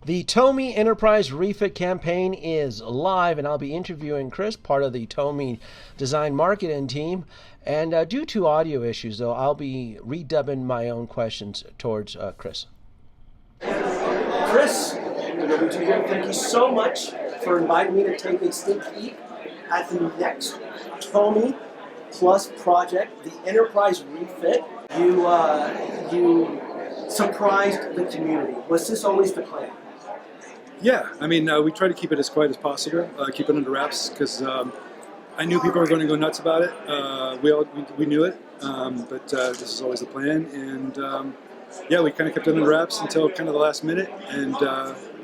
The Tomy Enterprise Refit campaign is live, and I'll be interviewing Chris, part of the Tomy design marketing team. And due to audio issues, though, I'll be redubbing my own questions towards Chris. Chris, thank you so much for inviting me to take a sneak peek at the next Tomy Plus project, the Enterprise Refit. You surprised the community. Was this always the plan? Yeah, I mean, we try to keep it as quiet as possible, keep it under wraps, because I knew people were going to go nuts about it. We knew it, but this is always the plan, and yeah, we kind of kept it under wraps until kind of the last minute, and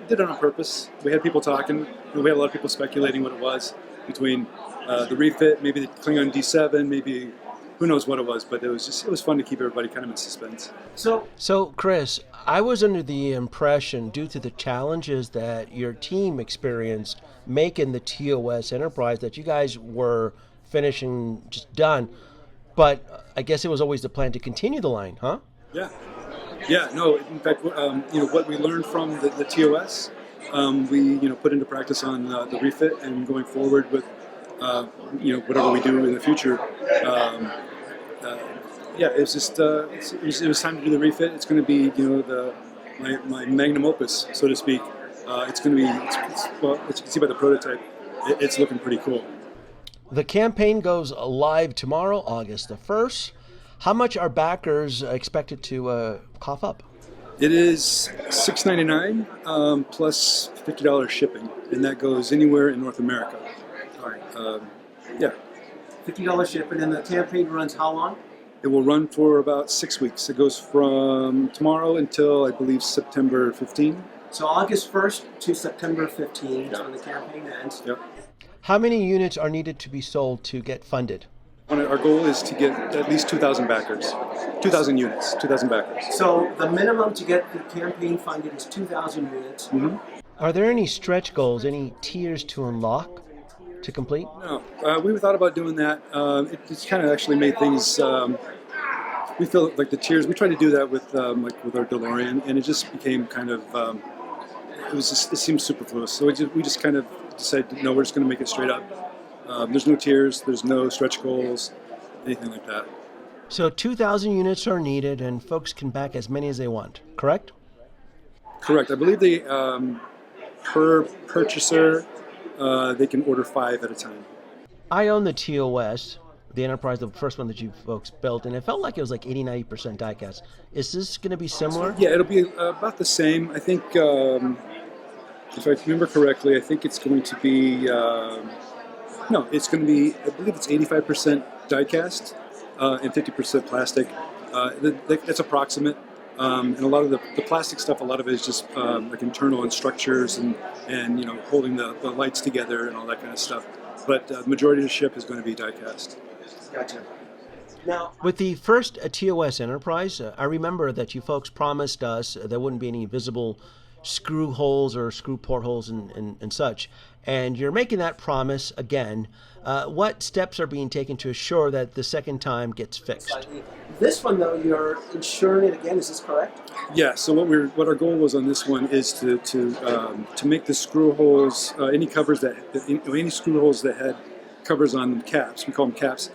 did it on purpose. We had people talking, we had a lot of people speculating what it was between the refit, maybe the Klingon D7, maybe who knows what it was, but it was fun to keep everybody kind of in suspense. So Chris, I was under the impression, due to the challenges that your team experienced making the TOS Enterprise, that you guys were finishing just done, but I guess it was always the plan to continue the line, huh? Yeah, no, in fact, what we learned from the TOS, we put into practice on the refit, and going forward with whatever we do in the future. Yeah, it was just it was time to do the refit. It's going to be my magnum opus, so to speak. It's going to be well, as you can see by the prototype, it's looking pretty cool. The campaign goes live tomorrow, August the 1st. How much are backers expected to cough up? It is $6.99 plus $50 shipping, and that goes anywhere in North America. All right. Yeah. $50 shipping, and the campaign runs how long? It will run for about 6 weeks. It goes from tomorrow until, I believe, September 15. So August 1st to September 15th is when the campaign ends. Yep. How many units are needed to be sold to get funded? Our goal is to get at least 2,000 backers. 2,000 units, 2,000 backers. So the minimum to get the campaign funded is 2,000 units. Mm-hmm. Are there any stretch goals, any tiers to unlock to complete? No, we thought about doing that. It's kind of actually made things. We feel like the tiers. We tried to do that with with our DeLorean, and it just became kind of. It seemed superfluous. So we just kind of decided, no, we're just going to make it straight up. There's no tiers. There's no stretch goals, anything like that. So 2,000 units are needed, and folks can back as many as they want. Correct? Correct. I believe they per purchaser. They can order 5 at a time. I own the TOS, the Enterprise, the first one that you folks built, and it felt like it was like 80-90% diecast. Is this going to be similar? Yeah, it'll be about the same. I think, if I remember correctly, I think it's going to be, no, it's going to be, I believe it's 85% diecast and 50% plastic. It's approximate. And a lot of the plastic stuff, a lot of it is just like internal and structures and holding the lights together and all that kind of stuff. But the majority of the ship is going to be die-cast. Gotcha. Now, with the first TOS Enterprise, I remember that you folks promised us there wouldn't be any visible screw holes or screw portholes and such. And you're making that promise again. What steps are being taken to assure that the second time gets fixed? This one, though, you're insuring it again. Is this correct? Yeah. So what our goal was on this one is to make the screw holes, any screw holes that had covers on caps. We call them caps.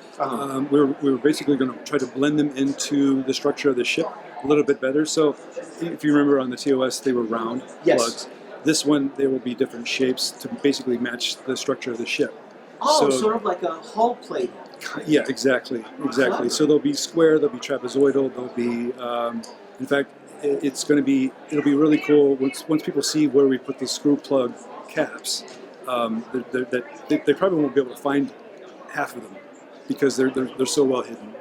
We were basically going to try to blend them into the structure of the ship a little bit better. So if you remember on the TOS, they were round plugs. This one, they will be different shapes to basically match the structure of the ship. Oh, so, sort of like a hull plate. Yeah, exactly. Clever. So they'll be square, they'll be trapezoidal, they'll be, in fact, it'll be really cool once people see where we put the screw plug caps, they probably won't be able to find half of them because they're so well hidden.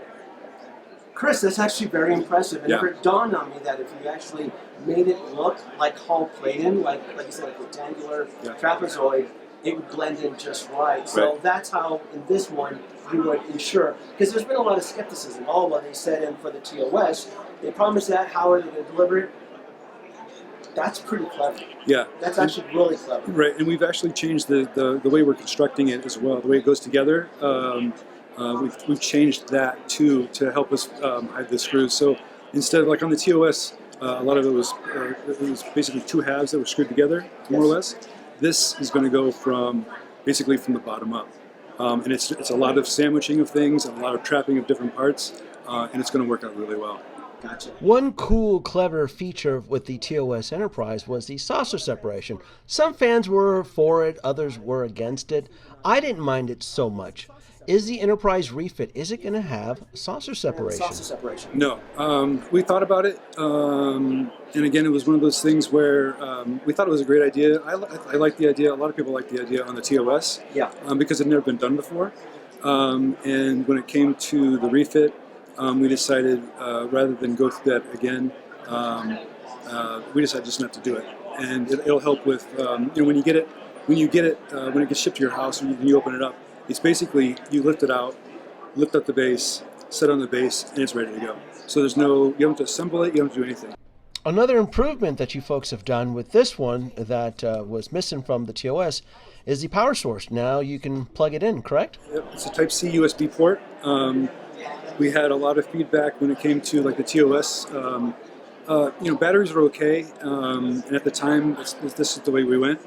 Chris, that's actually very impressive. It never dawned on me that if you actually made it look like hull plating, like you said, a rectangular trapezoid, it would blend in just right. So that's how, in this one, you would ensure. Because there's been a lot of skepticism. Oh, well, they said in for the TOS, they promised that, how are they going to deliver it? That's pretty clever. Yeah. That's actually really clever. Right, and we've actually changed the way we're constructing it as well, the way it goes together. We've changed that too to help us hide the screws. So instead of like on the TOS, A lot of it was basically two halves that were screwed together, more or less. This is going to go from basically from the bottom up, and it's a lot of sandwiching of things and a lot of trapping of different parts, and it's going to work out really well. Gotcha. One cool, clever feature with the TOS Enterprise was the saucer separation. Some fans were for it, others were against it. I didn't mind it so much. Is the Enterprise Refit, is it going to have saucer separation? Saucer separation. No. We thought about it, and again, it was one of those things where we thought it was a great idea. I like the idea. A lot of people like the idea on the TOS, Yeah. Because it had never been done before. And when it came to the refit, we decided rather than go through that again, we decided just not to do it. And it'll help with when you get it when it gets shipped to your house and you open it up. It's basically you lift it out, lift up the base, set on the base, and it's ready to go. So you don't have to assemble it, you don't have to do anything. Another improvement that you folks have done with this one that was missing from the TOS is the power source. Now you can plug it in, correct? Yep, it's a Type-C USB port. We had a lot of feedback when it came to like the TOS. Batteries are okay, and at the time, this is the way we went.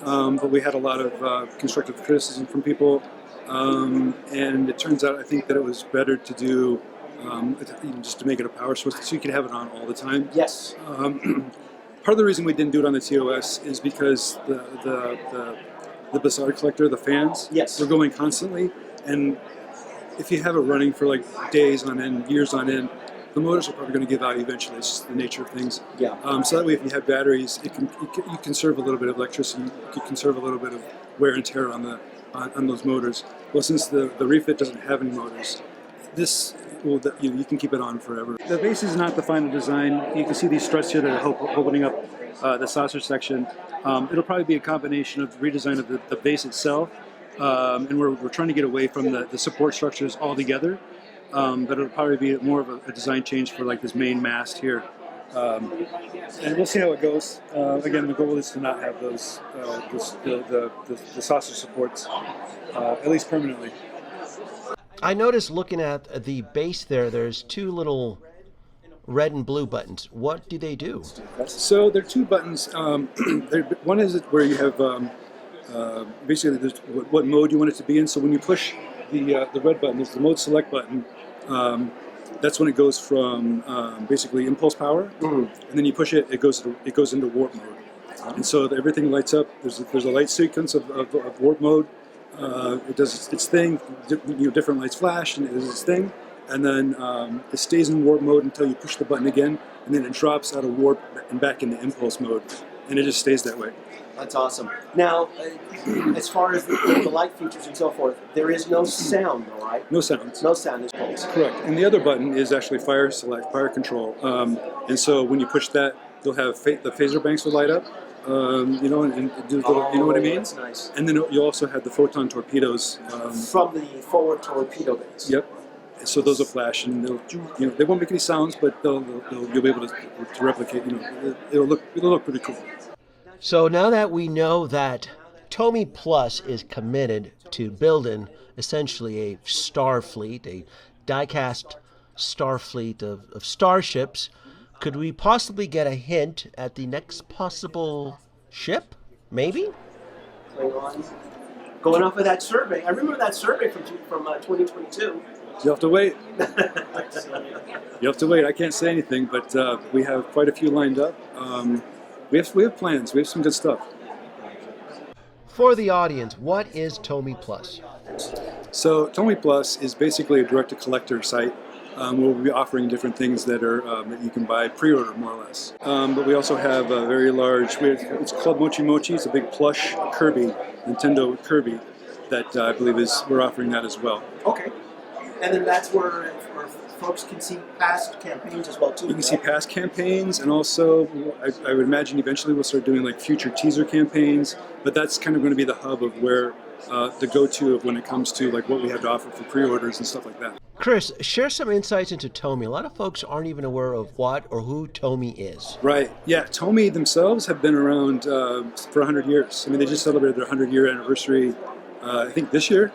But we had a lot of constructive criticism from people. And it turns out, I think that it was better to do just to make it a power source so you could have it on all the time. Yes. Part of the reason we didn't do it on the TOS is because the Bazaar collector, the fans, Yes. were going constantly. And if you have it running for like days on end, years on end, the motors are probably going to give out eventually. It's just the nature of things. Yeah. So that way, if you have batteries, you can conserve a little bit of electricity. You can conserve a little bit of wear and tear on those motors. Well, since the refit doesn't have any motors, you can keep it on forever. The base is not the final design. You can see these struts here that are opening up the saucer section. It'll probably be a combination of redesign of the base itself, and we're trying to get away from the support structures altogether. But it'll probably be more of a design change for like this main mast here. And we'll see how it goes. Again, the goal is to not have those the saucer supports, at least permanently. I noticed looking at the base there's two little red and blue buttons. What do they do? So there are two buttons. One is where you have basically there's what mode you want it to be in. So when you push the red button, there's the mode select button. That's when it goes from basically impulse power, and then you push it, it goes into warp mode, and so everything lights up. There's a light sequence of warp mode. It does its thing. Different lights flash, and it does its thing, and then it stays in warp mode until you push the button again, and then it drops out of warp and back into impulse mode, and it just stays that way. That's awesome. Now, as far as the light features and so forth, there is no sound, though, right? No sounds. No sound is pulse. Correct. And the other button is actually fire control. And so when you push that, you'll have the phaser banks will light up, and do you know what I mean? That's nice. And then you also have the photon torpedoes from the forward torpedo base. Yep. So those will flash, and they won't make any sounds, but you'll be able to replicate. It'll look pretty cool. So now that we know that Tomy Plus is committed to building essentially a star fleet, a die-cast star fleet of starships, could we possibly get a hint at the next possible ship? Maybe? Going off of that survey. I remember that survey from 2022. You have to wait. You have to wait. I can't say anything, but we have quite a few lined up. We have plans. We have some good stuff. For the audience, what is Tomy Plus? So Tomy Plus is basically a direct-to-collector site where we'll be offering different things that are that you can buy pre-order, more or less. But we also have a very large. It's called Mochi Mochi. It's a big plush Kirby, Nintendo Kirby, that I believe we're offering that as well. Okay, and then that's where folks can see past campaigns as well too. You can see past campaigns, and also I would imagine eventually we'll start doing like future teaser campaigns. But that's kind of going to be the hub of where the go-to of when it comes to like what we have to offer for pre-orders and stuff like that. Chris, share some insights into Tomy. A lot of folks aren't even aware of what or who Tomy is. Right. Yeah. Tomy themselves have been around for 100 years. I mean, they just celebrated their 100-year anniversary. I think this year,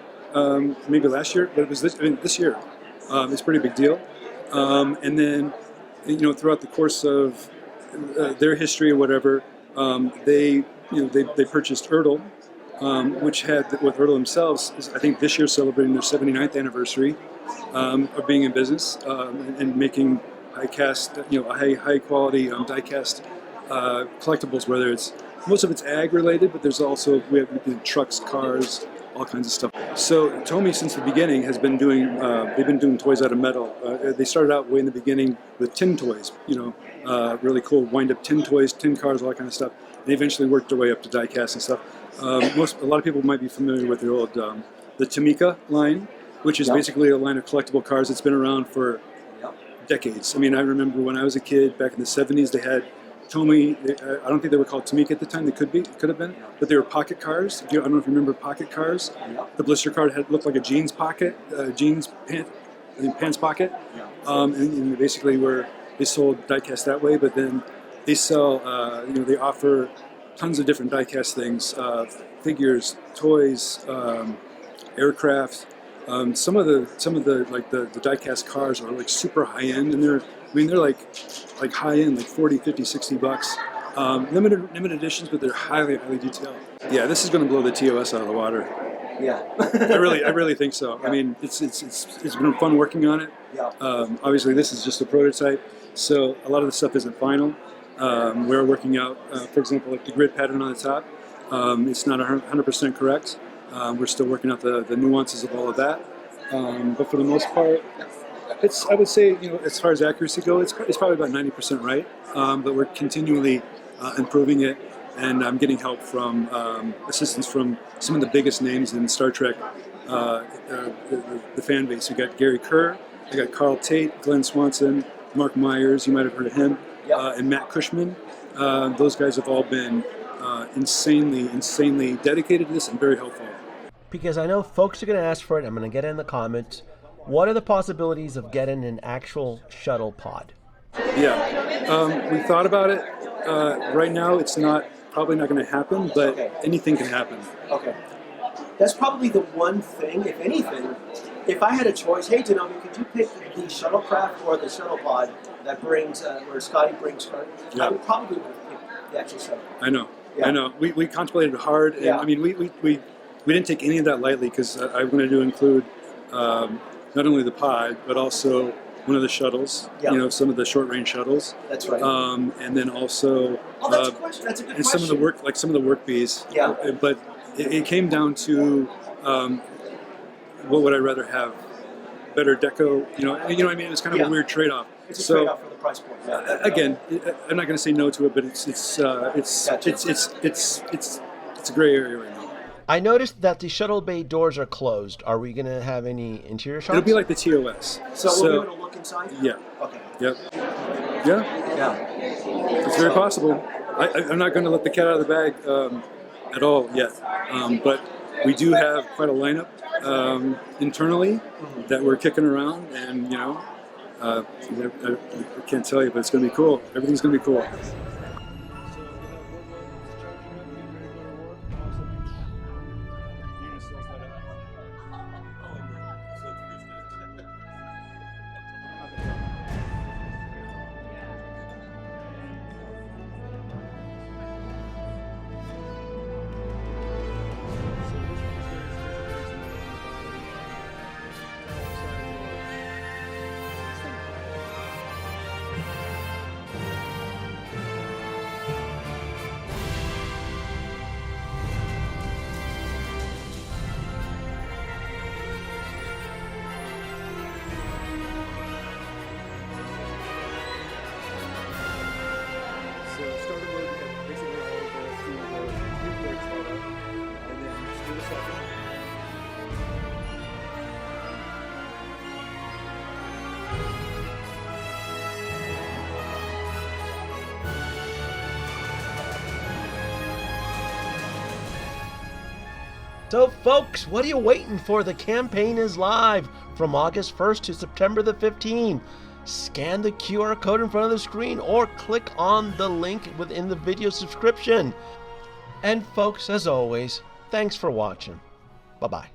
maybe last year, but it was this year. It's a pretty big deal. And then, throughout the course of their history or whatever, they purchased Ertl, which had with Ertl themselves is, I think this year celebrating their 79th anniversary of being in business and making high quality die cast collectibles. Whether it's most of it's ag related, but there's also we have trucks, cars, all kinds of stuff. So Tomy, since the beginning, has been doing. They've been doing toys out of metal. They started out way in the beginning with tin toys. Really cool wind-up tin toys, tin cars, all that kind of stuff. They eventually worked their way up to die cast and stuff. A lot of people might be familiar with the old the Tomy line, which is basically a line of collectible cars that's been around for decades. I mean, I remember when I was a kid back in the 70s, they had Tomy. I don't think they were called Tomy at the time. They could have been, but they were pocket cars. I don't know if you remember pocket cars. The blister card looked like a jeans pocket, pants pocket, and basically they sold diecast that way. But then they sell, they offer tons of different diecast things, figures, toys, aircraft. Some of the like the diecast cars are like super high end, and they're like high end, like 40, 50, 60 bucks. Limited editions, but they're highly detailed. Yeah, this is going to blow the TOS out of the water. Yeah. I really think so. Yeah. I mean, it's been fun working on it. Yeah. Obviously, this is just a prototype, so a lot of the stuff isn't final. We're working out, for example, like the grid pattern on the top. It's not 100% correct. We're still working out the nuances of all of that. But for the most part, I would say, as far as accuracy goes, it's probably about 90% right. But we're continually improving it, and I'm getting help from assistance from some of the biggest names in Star Trek, the fan base. We got Gary Kerr, I got Carl Tate, Glenn Swanson, Mark Myers, you might have heard of him, and Matt Cushman. Those guys have all been insanely dedicated to this and very helpful. Because I know folks are going to ask for it. I'm going to get it in the comments. What are the possibilities of getting an actual shuttle pod? Yeah, we thought about it. Right now, it's probably not going to happen, but anything can happen. Okay. That's probably the one thing, if anything, if I had a choice, hey, Tomy, could you pick the shuttlecraft or the shuttle pod that brings, where Scotty brings her? Yeah. I would probably pick the actual shuttle. I know. We contemplated it hard, and I mean, we didn't take any of that lightly, because I wanted to include not only the pod, but also one of the shuttles, some of the short-range shuttles. That's right. And then also that's a question. That's a good and question. some of the work bees. Yeah. But it came down to what would I rather have? Better deco, what I mean? It's kind of a weird trade-off. It's a trade-off for the price point. Yeah. Again, I'm not going to say no to it, but it's a gray area right now. I noticed that the shuttle bay doors are closed. Are we going to have any interior shots? It'll be like the TOS. So we'll be able to look inside? Yeah. Okay. Yep. Yeah. It's very possible. I'm not going to let the cat out of the bag at all yet. But we do have quite a lineup internally that we're kicking around, and I can't tell you, but it's going to be cool. Everything's going to be cool. So folks, what are you waiting for? The campaign is live from August 1st to September the 15th. Scan the QR code in front of the screen or click on the link within the video subscription. And folks, as always, thanks for watching. Bye-bye.